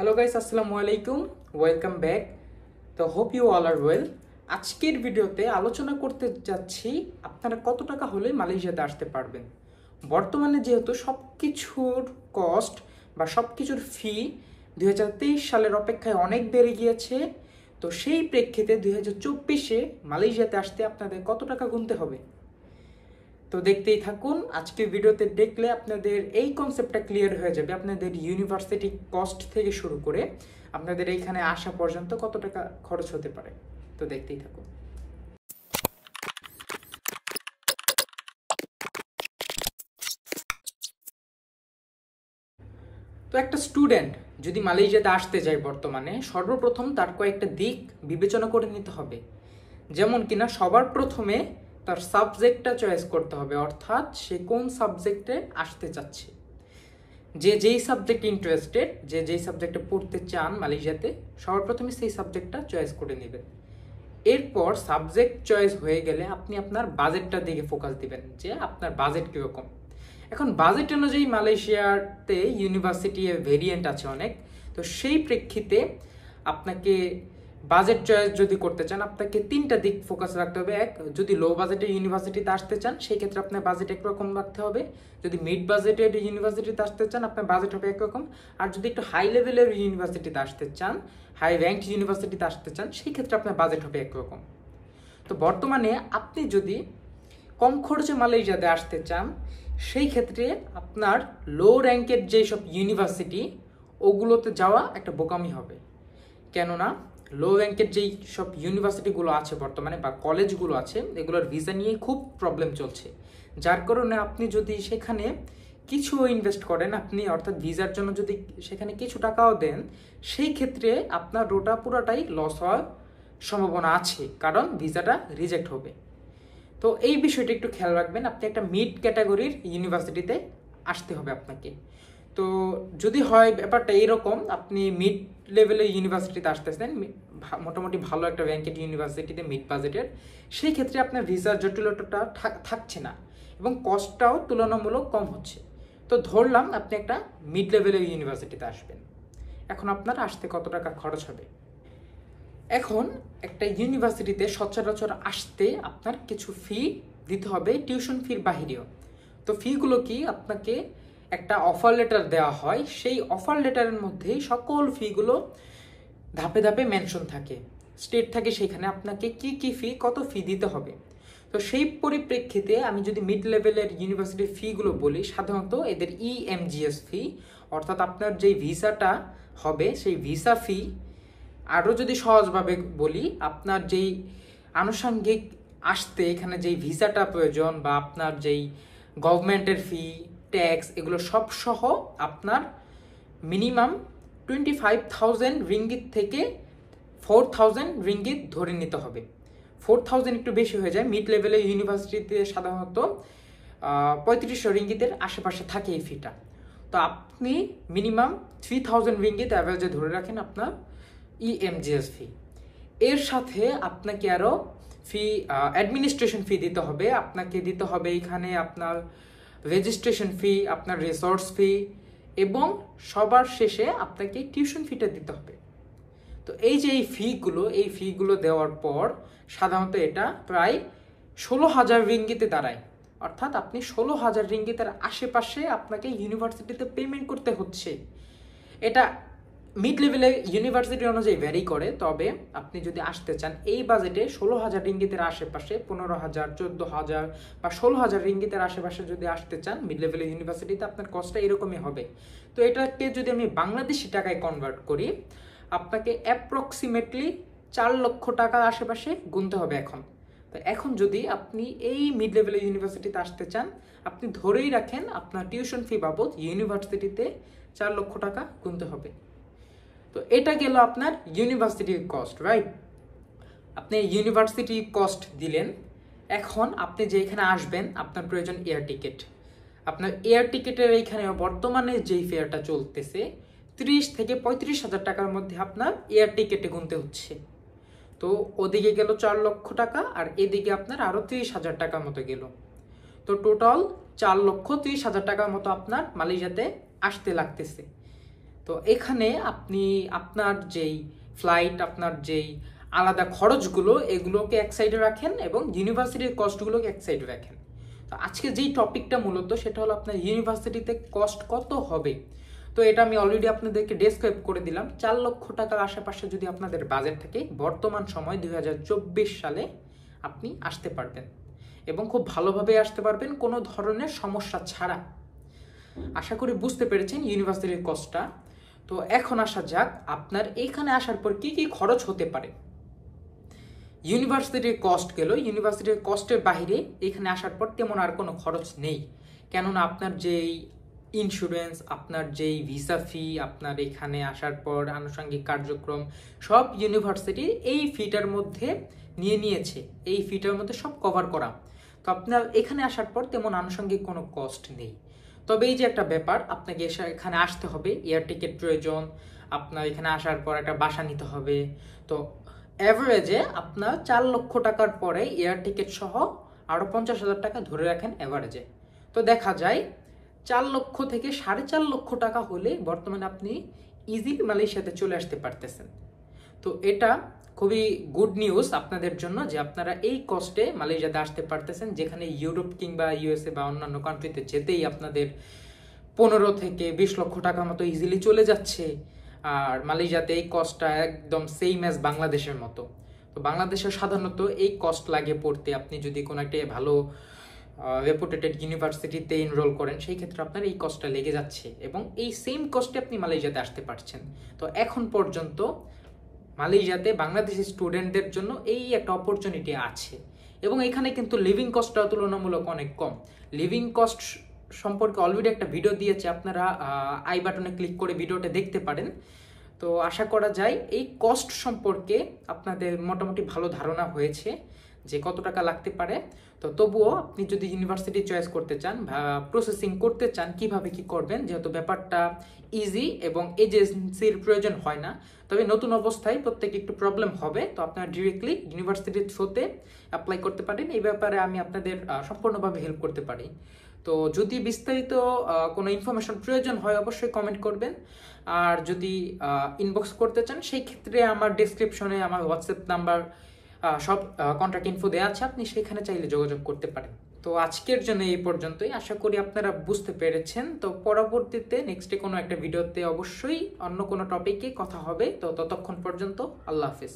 Hello guys, আসসালামু আলাইকুম, welcome back. তো hope you all are well. আজকের ভিডিওতে আলোচনা করতে যাচ্ছি আপনারা কত টাকা হলে মালয়েশিয়াতে আসতে পারবেন। বর্তমানে যেহেতু সব কিছুর কস্ট বা সব কিছুর ফি 2023 সালের অপেক্ষায় অনেক বেড়ে গিয়েছে, তো সেই প্রেক্ষিতে 2024-এ মালয়েশিয়াতে আসতে আপনাদের কত টাকা গুনতে হবে। তো দেখতেই থাকুন। আজকের ভিডিওতে দেখলে আপনাদের এই কনসেপ্টটা ক্লিয়ার হয়ে যাবে, আপনাদের ইউনিভার্সিটি কস্ট থেকে শুরু করে আপনাদের এইখানে আসা পর্যন্ত কত টাকা খরচ হতে পারে। তো দেখতেই থাকুন। তো একটা স্টুডেন্ট যদি মালয়েশিয়াতে আসতে যায় বর্তমানে, সর্বপ্রথম তার কয়েকটা দিক বিবেচনা করে নিতে হবে। যেমন কিনা সবার প্রথমে তার সাবজেক্টটা চয়েস করতে হবে, অর্থাৎ সে কোন সাবজেক্টে আসতে চাচ্ছে। যেই সাবজেক্ট ইন্টারেস্টেড, যেই সাবজেক্টে পড়তে চান মালয়েশিয়াতে, সবার প্রথমে সেই সাবজেক্টটা চয়েস করে নেবেন। এরপর সাবজেক্ট চয়েস হয়ে গেলে আপনি আপনার বাজেটটার দিকে ফোকাস দিবেন, যে আপনার বাজেট কীরকম। এখন বাজেট অনুযায়ী মালয়েশিয়াতে ইউনিভার্সিটি ভেরিয়েন্ট আছে অনেক। তো সেই প্রেক্ষিতে আপনাকে বাজেট চয়েস যদি করতে চান, আপনাকে তিনটা দিক ফোকাস রাখতে হবে। এক, যদি লো বাজেটের ইউনিভার্সিটিতে আসতে চান সেই ক্ষেত্রে আপনার বাজেট একরকম রাখতে হবে। যদি মিড বাজেটের ইউনিভার্সিটিতে আসতে চান আপনার বাজেট হবে একরকম। আর যদি একটু হাই লেভেলের ইউনিভার্সিটিতে আসতে চান, হাই র্যাঙ্কড ইউনিভার্সিটিতে আসতে চান, সেই ক্ষেত্রে আপনার বাজেট হবে একরকম। তো বর্তমানে আপনি যদি কম খরচে মালয়েশিয়াতে আসতে চান, সেই ক্ষেত্রে আপনার লো র্যাঙ্কের যেসব ইউনিভার্সিটি, ওগুলোতে যাওয়া একটা বোকামি হবে। কেননা লো র্যাঙ্কের যেই সব ইউনিভার্সিটিগুলো আছে বর্তমানে বা কলেজগুলো আছে, এগুলোর ভিসা নিয়ে খুব প্রবলেম চলছে। যার কারণে আপনি যদি সেখানে কিছু ইনভেস্ট করেন, আপনি অর্থাৎ ভিসার জন্য যদি সেখানে কিছু টাকাও দেন, সেই ক্ষেত্রে আপনার ওটা পুরোটাই লস হওয়ার সম্ভাবনা আছে, কারণ ভিসাটা রিজেক্ট হবে। তো এই বিষয়টা একটু খেয়াল রাখবেন। আপনি একটা মিড ক্যাটাগরির ইউনিভার্সিটিতে আসতে হবে আপনাকে। তো যদি হয় ব্যাপারটা এইরকম, আপনি মিড লেভেলের ইউনিভার্সিটিতে আসতেছেন, মোটামুটি ভালো একটা র্যাঙ্কেড ইউনিভার্সিটিতে মিড বাজেটের, সেই ক্ষেত্রে আপনার ভিসার জটিলতাটা থাকছে না এবং কস্টটাও তুলনামূলক কম হচ্ছে। তো ধরলাম আপনি একটা মিড লেভেলের ইউনিভার্সিটিতে আসবেন, এখন আপনার আসতে কত টাকা খরচ হবে। এখন একটা ইউনিভার্সিটিতে সচরাচর আসতে আপনার কিছু ফি দিতে হবে, টিউশন ফির বাহিরেও। তো ফিগুলো কি, আপনাকে একটা অফার লেটার দেওয়া হয়, সেই অফার লেটারের মধ্যেই সকল ফিগুলো ধাপে ধাপে মেনশন থাকে, স্টেট থাকে সেখানে আপনাকে কি কি ফি, কত ফি দিতে হবে। তো সেই পরিপ্রেক্ষিতে আমি যদি মিড লেভেলের ইউনিভার্সিটির ফিগুলো বলি, সাধারণত এদের EMGS ফি, অর্থাৎ আপনার যেই ভিসাটা হবে সেই ভিসা ফি। আরও যদি সহজভাবে বলি, আপনার যেই আনুষঙ্গিক আসতে এখানে যেই ভিসাটা প্রয়োজন বা আপনার যেই গভর্নমেন্টের ফি, ট্যাক্স, এগুলো সব সহ আপনার মিনিমাম 25,000 রিঙ্গিত থেকে 4,000 রিঙ্গিত ধরে নিতে হবে। 4,000 একটু বেশি হয়ে যায়, মিড লেভেলের ইউনিভার্সিটিতে সাধারণত 3500 রিঙ্গিতের আশেপাশে থাকে এই ফিটা। তো আপনি মিনিমাম 3,000 রিঙ্গিত অ্যাভারেজে ধরে রাখেন আপনার EMGS ফি। এর সাথে আপনাকে আরও ফি, অ্যাডমিনিস্ট্রেশন ফি দিতে হবে। আপনাকে দিতে হবে এখানে আপনার রেজিস্ট্রেশন ফি, আপনার রিসোর্স ফি, এবং সবার শেষে আপনাকে টিউশন ফিটা দিতে হবে। তো এই যে এই ফিগুলো দেওয়ার পর সাধারণত এটা প্রায় 16,000 রিঙ্গিতে দাঁড়ায়। অর্থাৎ আপনি 16,000 রিঙ্গিতের আশেপাশে আপনাকে ইউনিভার্সিটিতে পেমেন্ট করতে হচ্ছে। এটা মিড লেভেলের ইউনিভার্সিটি অনুযায়ী ভ্যারি করে, তবে আপনি যদি আসতে চান এই বাজেটে 16,000 রিঙ্গিতের আশেপাশে, 15,000, 14,000 বা 16,000 রিঙ্গিতের আশেপাশে যদি আসতে চান মিড লেভেলের ইউনিভার্সিটিতে, আপনার কস্টটা এরকমই হবে। তো এটাকে যদি আমি বাংলাদেশি টাকায় কনভার্ট করি, আপনাকে অ্যাপ্রক্সিমেটলি 4 লক্ষ টাকার আশেপাশে গুনতে হবে এখন। তো এখন যদি আপনি এই মিড লেভেলের ইউনিভার্সিটিতে আসতে চান, আপনি ধরেই রাখেন আপনার টিউশন ফি বাবদ ইউনিভার্সিটিতে 4 লক্ষ টাকা গুনতে হবে। তো এটা গেল আপনার ইউনিভার্সিটির কস্ট, রাইট? আপনি ইউনিভার্সিটি কস্ট দিলেন। এখন আপনি যে এখানে আসবেন আপনার প্রয়োজন এয়ার টিকিট। আপনার এয়ার টিকিটের এইখানে বর্তমানে যেই ফেয়ারটা চলতেছে 30 থেকে 35,000 টাকার মধ্যে আপনার এয়ার টিকিটে গুনতে হচ্ছে। তো ওদিকে গেল 4 লক্ষ টাকা, আর এদিকে আপনার আরও 30,000 টাকার মতো গেল। তো টোটাল 4,30,000 টাকার মতো আপনার মালয়েশিয়াতে আসতে লাগতেছে। তো এখানে আপনি আপনার যেই ফ্লাইট, আপনার যেই আলাদা খরচগুলো, এগুলোকে এক সাইডে রাখেন এবং ইউনিভার্সিটির কস্টগুলোকে এক সাইডে রাখেন। তো আজকে যেই টপিকটা মূলত সেটা হলো আপনার ইউনিভার্সিটিতে কস্ট কত হবে। তো এটা আমি অলরেডি আপনাদেরকে ডেসক্রাইব করে দিলাম। 4 লক্ষ টাকার আশেপাশে যদি আপনাদের বাজেট থাকে, বর্তমান সময় 2024 সালে আপনি আসতে পারবেন এবং খুব ভালোভাবে আসতে পারবেন, কোনো ধরনের সমস্যা ছাড়া। আশা করি বুঝতে পেরেছেন ইউনিভার্সিটির কস্টটা। তো এখন আসা যাক আপনার এইখানে আসার পর কি কি খরচ হতে পারে। ইউনিভার্সিটির কস্ট গেল, ইউনিভার্সিটির কস্টের বাইরে এখানে আসার পর তেমন আর কোনো খরচ নেই। কেননা আপনার যেই ইন্স্যুরেন্স, আপনার যেই ভিসা ফি, আপনার এখানে আসার পর আনুষঙ্গিক কার্যক্রম, সব ইউনিভার্সিটি এই ফিটার মধ্যে নিয়ে নিয়েছে, এই ফিটার মধ্যে সব কভার করা। তো আপনার এখানে আসার পর তেমন আনুষঙ্গিক কোনো কস্ট নেই। তবে এই যে একটা ব্যাপার, আপনাকে এখানে আসতে হবে, এয়ার টিকিট প্রয়োজন, আপনার এখানে আসার পর একটা বাসা নিতে হবে। তো অ্যাভারেজে আপনার 4 লক্ষ টাকার পরে এয়ার টিকিট সহ আরও 50,000 টাকা ধরে রাখেন অ্যাভারেজে। তো দেখা যায় 4 লক্ষ থেকে 4.5 লক্ষ টাকা হলে বর্তমানে আপনি ইজিলি মালয়েশিয়াতে চলে আসতে পারতেছেন। তো এটা খুবই গুড নিউজ আপনাদের জন্য যে আপনারা এই কস্টে মালয়েশিয়াতে আসতে পারতেছেন, যেখানে ইউরোপ কিংবা ইউএসএ বা অন্যান্য কান্ট্রিতে যেতেই আপনাদের 15 থেকে 20 লক্ষ টাকা মতো ইজিলি চলে যাচ্ছে। আর মালয়েশিয়াতে এই কস্টটা একদম সেম অ্যাজ বাংলাদেশের মতো। তো বাংলাদেশে সাধারণত এই কস্ট লাগে পড়তে, আপনি যদি কোনো একটা ভালো রেপুটেটেড ইউনিভার্সিটিতে এনরোল করেন, সেই ক্ষেত্রে আপনার এই কস্টটা লেগে যাচ্ছে এবং এই সেম কস্টে আপনি মালয়েশিয়াতে আসতে পারছেন। তো এখন পর্যন্ত মালয়েশিয়াতে বাংলাদেশি স্টুডেন্টদের জন্য এই একটা অপরচুনিটি আছে এবং এখানে কিন্তু লিভিং কস্টটাও তুলনামূলক অনেক কম। লিভিং কস্ট সম্পর্কে অলরেডি একটা ভিডিও দিয়েছে, আপনারা আই বাটনে ক্লিক করে ভিডিওটা দেখতে পারেন। তো আশা করা যায় এই কস্ট সম্পর্কে আপনাদের মোটামুটি ভালো ধারণা হয়েছে যে কত টাকা লাগতে পারে। তো তবুও আপনি যদি ইউনিভার্সিটি চয়েস করতে চান বা প্রসেসিং করতে চান, কিভাবে কি করবেন, যেহেতু ব্যাপারটা ইজি এবং এজেন্সির প্রয়োজন হয় না, তবে নতুন অবস্থায় প্রত্যেকে একটু প্রবলেম হবে। তো আপনারা ডিরেক্টলি ইউনিভার্সিটির থ্রুতে অ্যাপ্লাই করতে পারেন। এই ব্যাপারে আমি আপনাদের সম্পূর্ণভাবে হেল্প করতে পারি। তো যদি বিস্তারিত কোনো ইনফরমেশন প্রয়োজন হয় অবশ্যই কমেন্ট করবেন। আর যদি ইনবক্স করতে চান সেই ক্ষেত্রে আমার ডেসক্রিপশনে আমার হোয়াটসঅ্যাপ নাম্বার, সব কন্ট্যাক্ট ইনফো দেওয়া আছে, আপনি সেখানে চাইলে যোগাযোগ করতে পারেন। তো আজকের জন্য এই পর্যন্তই, আশা করি আপনারা বুঝতে পেরেছেন। তো পরবর্তীতে নেক্সটে কোনো একটা ভিডিওতে অবশ্যই অন্য কোনো টপিকে কথা হবে। তো ততক্ষণ পর্যন্ত আল্লাহ হাফিজ।